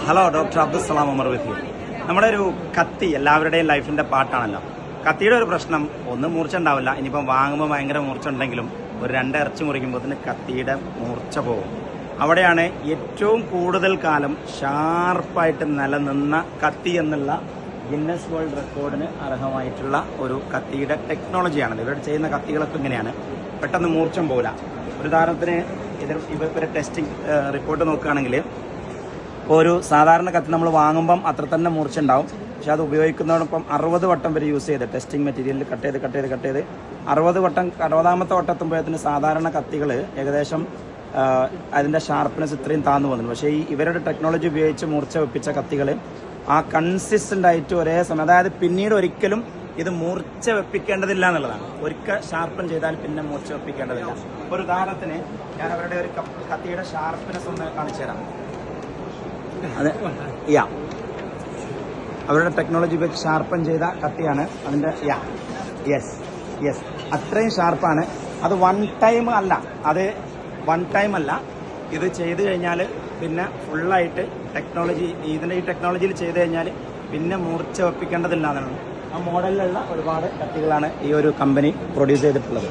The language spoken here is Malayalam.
Hello doctor Abdussalam Umar with you. നമ്മുടെ ഒരു കത്തി എല്ലാവരുടെയും ലൈഫിന്റെ പാർട്ടാണല്ലോ. കത്തിയുടെ ഒരു പ്രശ്നം ഒന്ന് മൂർച്ച ഉണ്ടാവില്ല. ഇനിയിപ്പം വാങ്ങുമ്പോൾ ഭയങ്കര മൂർച്ച ഉണ്ടെങ്കിലും ഒരു 2 ഇറച്ചി മുറിക്കുമ്പോൾ കത്തിയുടെ മൂർച്ച പോകും. അവിടെയാണ് ഏറ്റവും കൂടുതൽ കാലം ഷാർപ്പായിട്ട് നിലനിന്ന കത്തി എന്നുള്ള ഗിന്നസ് വേൾഡ് റെക്കോർഡിന് അർഹമായിട്ടുള്ള ഒരു കത്തിയുടെ ടെക്നോളജിയാണത്. ഇവരുടെ ചെയ്യുന്ന കത്തികളൊക്കെ ഇങ്ങനെയാണ്, പെട്ടെന്ന് മൂർച്ചം പോകില്ല. ഒരു ഉദാഹരണത്തിന് ഇവരുടെ ടെസ്റ്റിംഗ് റിപ്പോർട്ട് നോക്കുകയാണെങ്കിൽ ഇപ്പോൾ ഒരു സാധാരണ കത്തി നമ്മൾ വാങ്ങുമ്പം അത്ര തന്നെ മൂർച്ച ഉണ്ടാവും. പക്ഷെ അത് ഉപയോഗിക്കുന്നതോടൊപ്പം 60 വട്ടം വരെ യൂസ് ചെയ്ത് ടെസ്റ്റിംഗ് മെറ്റീരിയലിൽ കട്ട് ചെയ്ത് 60-ാമത്തെ വട്ടം എത്തുമ്പോഴത്തിന് സാധാരണ കത്തികൾ ഏകദേശം അതിൻ്റെ ഷാർപ്പ്നെസ് ഇത്രയും താന്നു പോകുന്നുണ്ട്. പക്ഷേ ഇവരുടെ ടെക്നോളജി ഉപയോഗിച്ച് മൂർച്ച വെപ്പിച്ച കത്തികൾ ആ കൺസിസ്റ്റൻ്റ് ആയിട്ട് ഒരേ സമയം, അതായത് പിന്നീട് ഒരിക്കലും ഇത് മൂർച്ച വെപ്പിക്കേണ്ടതില്ല എന്നുള്ളതാണ്. ഒരിക്കൽ ഷാർപ്പൻ ചെയ്താൽ പിന്നെ മൂർച്ച വെപ്പിക്കേണ്ടതില്ല. ഒരു ഉദാഹരണത്തിന് ഞാൻ അവരുടെ ഒരു കത്തിയുടെ ഷാർപ്പ്നെസ് ഒന്ന് കാണിച്ചു തരാം. അതെ, അവരുടെ ടെക്നോളജി ഉപയോഗിച്ച് ഷാർപ്പൻ ചെയ്ത കത്തിയാണ് അതിൻ്റെ. യെസ് അത്രയും ഷാർപ്പാണ്. അത് വൺ ടൈം അല്ല, ഇത് ചെയ്ത് കഴിഞ്ഞാൽ പിന്നെ ഫുള്ളായിട്ട് ഈ ടെക്നോളജിയിൽ ചെയ്ത് കഴിഞ്ഞാൽ പിന്നെ മൂർച്ച വെപ്പിക്കേണ്ടതില്ല എന്നാണ്. ആ മോഡലിലുള്ള ഒരുപാട് കത്തികളാണ് ഈ ഒരു കമ്പനി പ്രൊഡ്യൂസ് ചെയ്തിട്ടുള്ളത്.